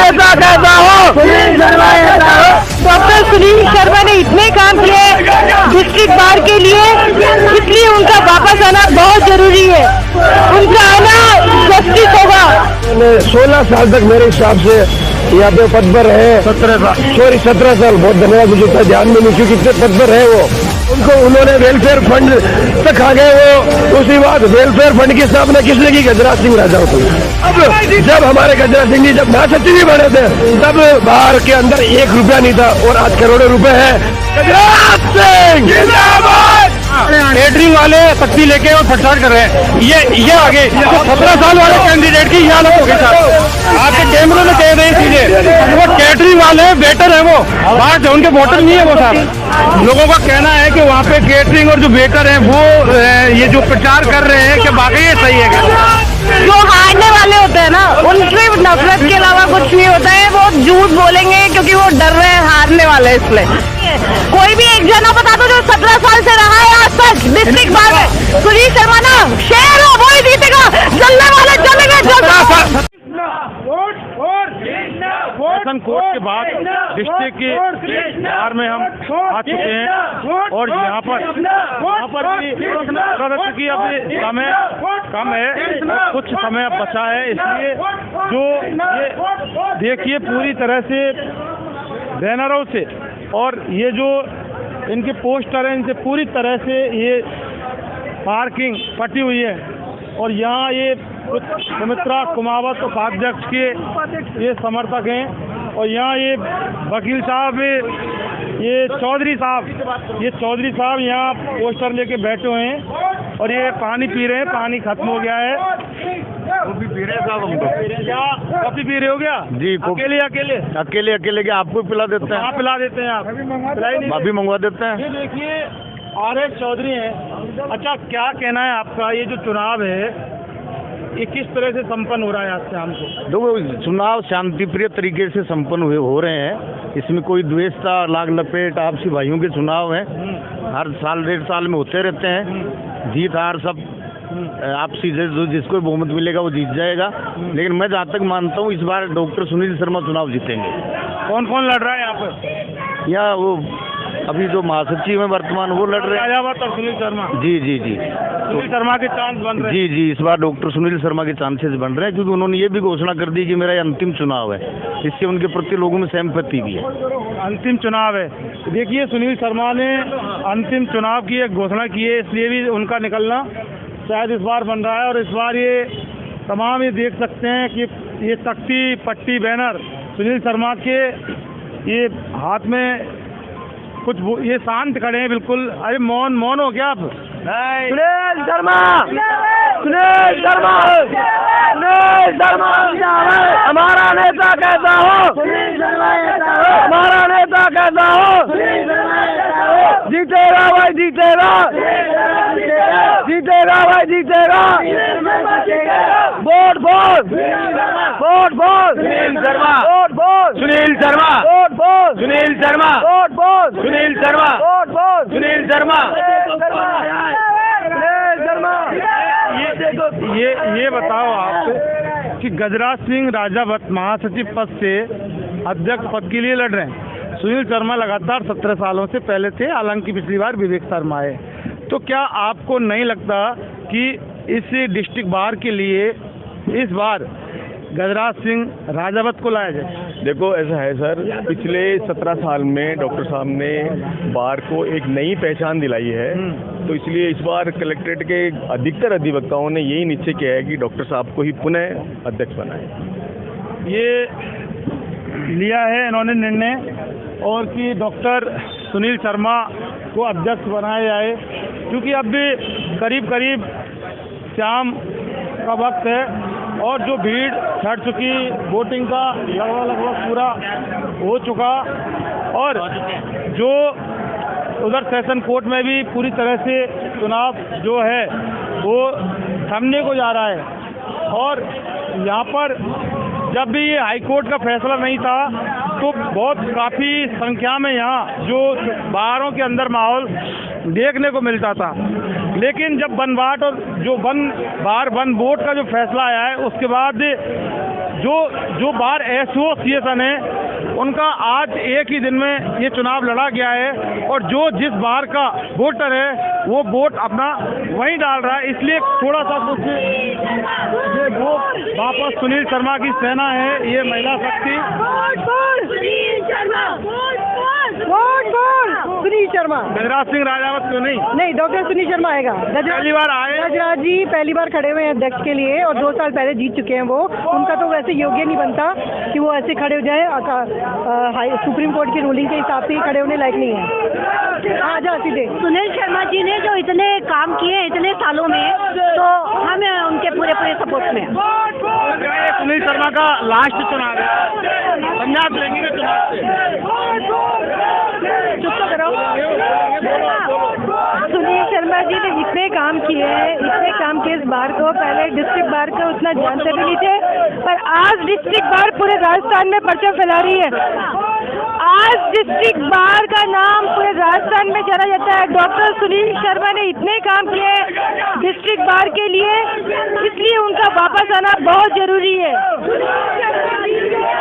नेता कैसा हो, सुनील शर्मा ऐसा हो। डॉक्टर सुनील शर्मा ने इतने काम किए डिस्ट्रिक्ट बार के लिए, इसलिए उनका वापस आना बहुत जरूरी है। उनका आना जस्टिस होगा। 16 साल तक मेरे हिसाब से यहाँ पे पद पर रहे। 17 साल, बहुत धन्यवाद, मुझे इतना ध्यान में नहीं क्योंकि इतने पद पर रहे वो। उनको उन्होंने वेलफेयर फंड तक आ गए वो। उसी बात वेलफेयर फंड की स्थापना किसने की? गजराज सिंह राजा को। अब जब हमारे गजराज सिंह जी जब महासचिव बने थे तब बाहर के अंदर 1 रुपया नहीं था और आज करोड़ों रुपए है। गजराज सिंह जिंदाबाद। केटरिंग वाले शक्ति लेके और फटसाट कर रहे हैं। ये आगे 17 साल वाले कैंडिडेट की यह हालत हो गई सर। आपके कैमरे में कह रहे चीजें, वो केटरिंग वाले वेटर है, वो बाहर जो उनके वोटर नहीं है वो साहब। लोगों का कहना है कि वहाँ पे केटरिंग और जो वेटर है वो ये जो प्रचार कर रहे हैं कि वाकई ये सही है क्या? जो हारने वाले होते हैं ना, उनसे नफरत के अलावा कुछ नहीं होता है। वो झूठ बोलेंगे क्योंकि वो डर रहे हैं हारने वाले, इसलिए। कोई भी एक जना बता दो जो 17 साल से रहा है आज तक डिस्ट्रिक्ट बार में। सुनील शर्मा ना शेर हो, वो ही जीतेगा। जलने वाले जलेंगे। सेशन कोर्ट के बाद डिस्ट्रिक्ट के बार में हम आ चुके हैं और यहाँ पर भी प्रदर्शन की अभी समय कम है, कुछ समय अब बचा है, इसलिए जो ये देखिए पूरी तरह से बैनरों से और ये जो इनके पोस्टर हैं इनसे पूरी तरह से ये पार्किंग फटी हुई है। और यहाँ ये कुछ सुमित्रा कुमावत उपाध्यक्ष के ये समर्थक हैं और यहाँ ये वकील साहब, ये चौधरी साहब यहाँ पोस्टर लेके बैठे हुए हैं और ये पानी पी रहे हैं। पानी खत्म हो गया है। कॉफी पी रहे हैं साहब हम तो। क्या कॉफी पी रहे हो क्या? जी, अकेले के आपको पिला देते हैं। कहाँ पिला देते हैं आप? अभी मंगवा देते हैं। ये देखिए RS चौधरी हैं। अच्छा, क्या कहना है आपका? ये जो चुनाव है ये किस तरह से संपन्न हो रहा है आज शाम को? देखो, चुनाव शांतिप्रिय तरीके से संपन्न हो रहे हैं। इसमें कोई द्वेषता लाग लपेट आपसी भाइयों के चुनाव हैं। हर साल 1.5 साल में होते रहते हैं। जीत हार सब आपसी, जो जिसको बहुमत मिलेगा वो जीत जाएगा। लेकिन मैं जहाँ तक मानता हूँ इस बार डॉक्टर सुनील शर्मा चुनाव जीतेंगे। कौन कौन लड़ रहा है यहाँ पर? यहाँ वो अभी जो महासचिव है वर्तमान वो लड़ रहे हैं। राजावत और सुनील शर्मा। जी। सुनील शर्मा के चांस बन रहे हैं। जी, इस बार डॉक्टर सुनील शर्मा के चांसेस बन रहे हैं क्योंकि उन्होंने ये भी घोषणा कर दी कि मेरा ये अंतिम चुनाव है। इससे उनके प्रति लोगों में सहमति भी है। अंतिम चुनाव है। देखिए, सुनील शर्मा ने अंतिम चुनाव की एक घोषणा की है, इसलिए भी उनका निकलना शायद इस बार बन रहा है। और इस बार ये तमाम ये देख सकते हैं कि ये तख्ती पट्टी बैनर सुनील शर्मा के ये हाथ में कुछ ये शांत खड़े हैं बिल्कुल। अरे मौन हो गया आप? सुनील शर्मा, सुनील शर्मा, सुनील शर्मा। हमारा नेता कैसा हो, सुनील शर्मा ऐसा हो। हमारा नेता कैसा हो, सुनील शर्मा ऐसा हो। जीतेगा भाई, जीतेगा, जीतेगा भाई, जीतेगा। Vote vote Sunil Sharma, vote Sunil Sharma, vote Sunil Sharma, vote Sunil Sharma, vote Sunil Sharma. ये बताओ आप कि गजराज सिंह राजावत महासचिव पद से अध्यक्ष पद के लिए लड़ रहे हैं। सुनील शर्मा लगातार 17 सालों से पहले थे, हालांकि पिछली बार विवेक शर्मा आए। तो क्या आपको नहीं लगता कि इस डिस्ट्रिक्ट बार के लिए इस बार गजराज सिंह राजावत को लाया जाए? देखो, ऐसा है सर, पिछले 17 साल में डॉक्टर साहब ने बार को एक नई पहचान दिलाई है। तो इसलिए इस बार कलेक्ट्रेट के अधिकतर अधिवक्ताओं ने यही निश्चय किया है कि डॉक्टर साहब को ही पुनः अध्यक्ष बनाए। ये लिया है इन्होंने निर्णय और कि डॉक्टर सुनील शर्मा को अध्यक्ष बनाया जाए, क्योंकि अब भी करीब शाम का वक्त है और जो भीड़ छट चुकी, वोटिंग का लगभग पूरा हो चुका और जो उधर सेशन कोर्ट में भी पूरी तरह से चुनाव जो है वो थमने को जा रहा है। और यहाँ पर जब भी ये हाई कोर्ट का फैसला नहीं था तो बहुत काफ़ी संख्या में यहाँ जो बाहरों के अंदर माहौल देखने को मिलता था। लेकिन जब वन वाट और जो वन वोट का जो फैसला आया है उसके बाद जो बार एसोसिएशन है उनका आज एक ही दिन में ये चुनाव लड़ा गया है और जो जिस बार का वोटर है वो वोट अपना वहीं डाल रहा है। इसलिए थोड़ा सा कुछ ये वोट वापस सुनील शर्मा की सेना है, ये महिला शक्ति। सुनील शर्मा, गजराज सिंह राजावत क्यों नहीं? डॉक्टर सुनील शर्मा आएगा। पहली बार आए, गजराज जी पहली बार खड़े हुए हैं अध्यक्ष के लिए और 2 साल पहले जीत चुके हैं वो। उनका तो वैसे योग्य नहीं बनता कि वो ऐसे खड़े हो जाए, सुप्रीम कोर्ट की रूलिंग के हिसाब से ही खड़े होने लायक नहीं है। आ जा सीधे। सुनील शर्मा जी ने जो इतने काम किए इतने सालों में, तो हम उनके पूरे सपोर्ट में। सुनील शर्मा का लास्ट चुनाव है, पंजाब लेंगे चुनाव चुप तो करो। सुनील शर्मा जी ने इतने काम किए इस बार को, पहले डिस्ट्रिक्ट बार का उतना जानते भी नहीं थे, पर आज डिस्ट्रिक्ट बार पूरे राजस्थान में परचम फैला रही है। आज डिस्ट्रिक्ट बार का नाम पूरे राजस्थान में जाना जाता है। डॉक्टर सुनील शर्मा ने इतने काम किए डिस्ट्रिक्ट बार के लिए, इसलिए उनका वापस आना बहुत जरूरी है।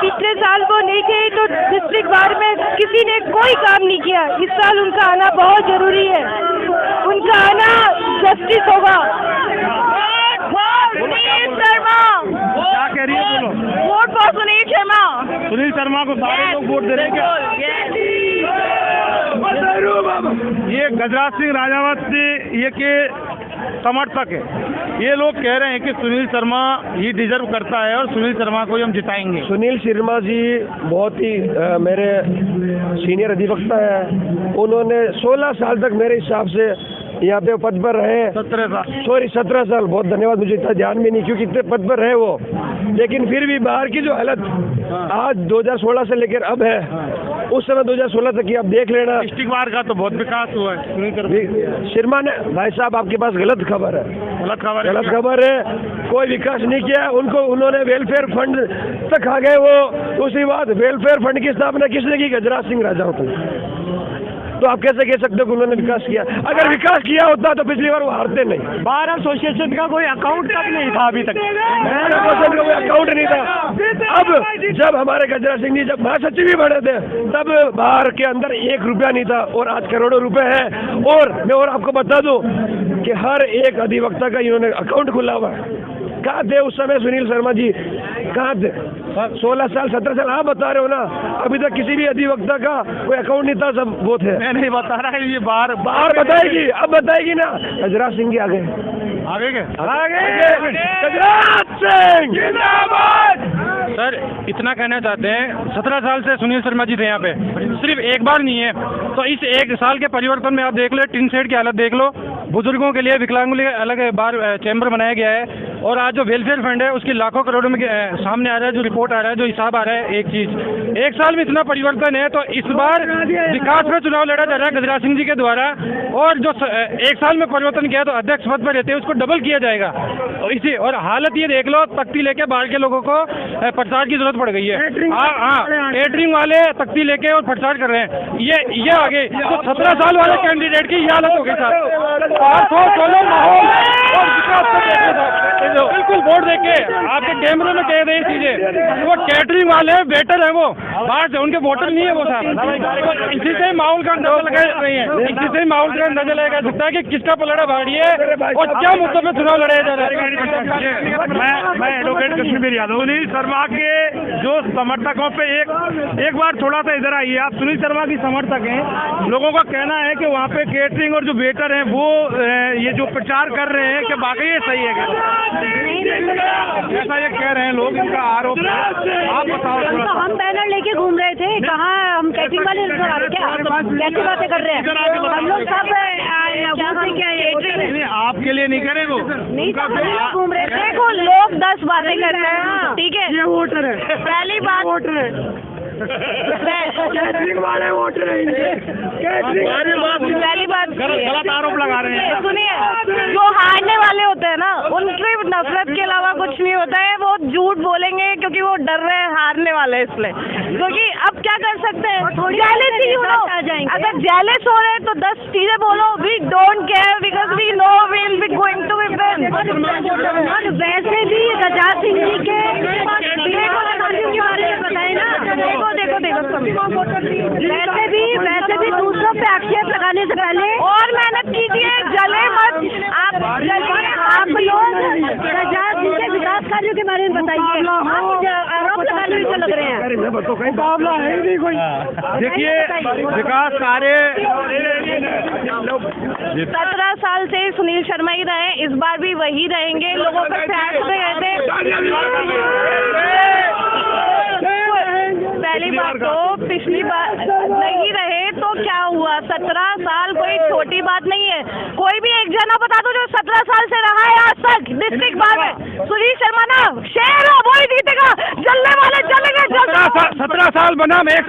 पिछले साल वो नहीं थे तो डिस्ट्रिक्ट बार में किसी ने कोई काम नहीं किया। इस साल उनका आना बहुत जरूरी है, उनका आना जस्टिस होगा। सुनील शर्मा, क्या कह रही है? बोलो। Vote for Sunil Sharma. सुनील शर्मा को सारे लोग वोट दे रहे हैं क्या? ये गजराज सिंह राजावत ये के समर्थक है, ये लोग कह रहे हैं कि सुनील शर्मा ही डिजर्व करता है और सुनील शर्मा को ही हम जिताएंगे। सुनील शर्मा जी बहुत ही मेरे सीनियर अधिवक्ता है। उन्होंने 16 साल तक मेरे हिसाब से यहाँ पे पद पर रहे। 17 साल, बहुत धन्यवाद, मुझे इतना ध्यान में नहीं क्योंकि इतने पद पर रहे वो। लेकिन फिर भी बाहर की जो हालत आज 2016 से लेकर अब है, उस समय 2016 तक की आप देख लेना। डिस्ट्रिक्ट बार का तो बहुत विकास हुआ है। शर्मा ने, भाई साहब आपके पास गलत खबर है, गलत खबर है। कोई विकास नहीं किया उनको, उन्होंने वेलफेयर फंड तक आ गए वो। दूसरी बात, वेलफेयर फंड की स्थापना किसने की? गजराज सिंह राजावत ने। तो आप कैसे कह सकते हो कि उन्होंने विकास किया? अगर विकास किया होता तो पिछली बार वो हारते नहीं। बार एसोसिएशन का कोई अकाउंट तक नहीं था अभी तक, बार एसोसिएशन का कोई अकाउंट नहीं था। अब जब हमारे गजराज सिंह जी जब महासचिव भी बने थे तब बाहर के अंदर 1 रुपया नहीं था और आज करोड़ों रुपए है। और मैं आपको बता दूं कि हर एक अधिवक्ता का इन्होंने अकाउंट खुला हुआ है। कहाँ थे उस समय सुनील शर्मा जी? कहाँ थे? 16 साल 17 साल आप बता रहे हो ना, अभी तक किसी भी अधिवक्ता का कोई अकाउंट नहीं था, सब वो थे। मैं नहीं बता रहा है, ये बाहर बताएगी, अब बताएगी ना। गजराज सिंह जी आ गए, गजराज सिंह जिंदाबाद। सर इतना कहना चाहते हैं, 17 साल से सुनील शर्मा जी थे यहाँ पे, सिर्फ एक बार नहीं है। तो इस 1 साल के परिवर्तन में आप देख लो, टिन शेड की हालत देख लो, बुजुर्गों के लिए, विकलांगों के लिए अलग बार चैम्बर बनाया गया है। और आज जो वेलफेयर फंड है उसकी लाखों करोड़ों में सामने आ रहा है, जो रिपोर्ट आ रहा है, जो हिसाब आ रहा है। एक चीज 1 साल में इतना परिवर्तन है, तो इस बार विकास में चुनाव लड़ा जा रहा है गजराज सिंह जी के द्वारा। और जो 1 साल में परिवर्तन किया तो अध्यक्ष पद पर रहते हैं उसको डबल किया जाएगा। और इसी और हालत ये देख लो, तख्ती लेके बाहर के लोगों को प्रचार की जरूरत पड़ गई है। केटरिंग वाले तख्ती लेके और प्रचार कर रहे हैं। ये आगे तो 17 साल वाले कैंडिडेट की ये हालत हो गई सर। माहौल और विकास बिल्कुल वोट देके आपके कैमरे में कह रहे हैं चीजें। वो कैटरिंग वाले वेटर है, वो बाहर से, उनके वोटर नहीं है वो साहब। इसी से माहौल का अंदाजा लगा रही है, इसी से माहौल का अंदाजा लगा सकता है कि किसका पलड़ा भारी है और क्या मुद्दों में चुनाव लड़ाया जा रहा है। मैं एडवोकेट कश्मीर यादव। सुनील शर्मा के जो समर्थकों पे एक बार थोड़ा सा इधर आइए आप। सुनील शर्मा की समर्थक हैं, लोगों का कहना है कि वहाँ पे केटरिंग और जो वेटर हैं वो ये जो प्रचार कर रहे हैं कि वाकई ये सही है, ऐसा ये कह रहे हैं लोग, इनका आरोप है। आप बताओ थोड़ा सा। हम बैनर लेके घूम रहे थे, कहाँ हम कैटरिंग वाले नजर आ रहे क्या? कैसी बातें कर रहे हैं हम लोग? सब आपके लिए नहीं करे वो, नहीं घूम रहे थे। देखो लोग 10 बातें करते हैं, ठीक है? ये वोटर है, पहली बात वोटर है, कैटरिंग वाले वोटर है इनके। पहली बात गलत आरोप लगा रहे हैं। सुनिए, जो हारने वाले होते हैं ना, उनकी नफरत के अलावा कुछ नहीं होता है। वो झूठ बोलेंगे क्योंकि वो डर रहे हैं हारने वाले, इसलिए। क्योंकि अब क्या कर सकते हैं, जेलस ही हो। अगर जेलस हो रहे हैं तो 10 चीजें बोलो, we don't care because we know we will be going to win. वैसे भी गजराज सिंह जी के मुकाबले के बारे में बताइए, आप मुझे आरोप लगाने में लग रहे हैं। मुकाबला है ही नहीं कोई। देखिए विकास कार्य 17 साल से सुनील शर्मा ही रहे, इस बार भी वही रहेंगे। लोगों पर प्रयास में रहते। पहली बात तो पिछली बार नहीं रहे तो क्या हुआ, 17 साल कोई छोटी बात नहीं है। कोई भी एक जना बता दो जो 17 साल से रहा है आज तक डिस्ट्रिक्ट बार में। सुनील शर्मा ना शेर है, वही जीतेगा, जलने वाले चलेंगे। 17 साल बनाम 1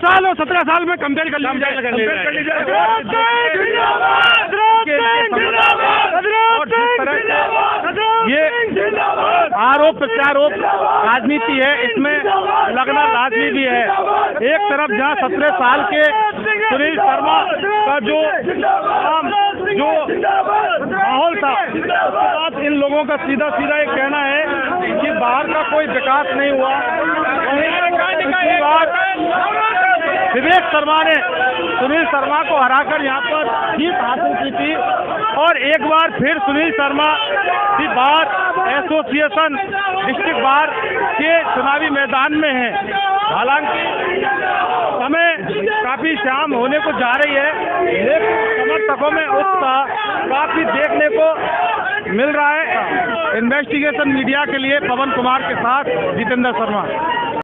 साल और 17 साल में कंपेयर कर ये आरोप प्रत्यारोप राजनीति है, इसमें लगना लाजमी भी है। एक तरफ जहां 17 साल के सुनील शर्मा का जो माहौल था, उसके बाद इन लोगों का सीधा सीधा ये कहना है कि बाहर का कोई विकास नहीं हुआ। पिछली बार विवेक शर्मा ने सुनील शर्मा को हराकर यहाँ पर जीत हासिल की थी और एक बार फिर सुनील शर्मा भी बार एसोसिएशन डिस्ट्रिक्ट बार के चुनावी मैदान में है। हालांकि समय काफी शाम होने को जा रही है, लेकिन समर्थकों में उत्साह काफी देखने को मिल रहा है। इन्वेस्टिगेशन मीडिया के लिए पवन कुमार के साथ जितेंद्र शर्मा।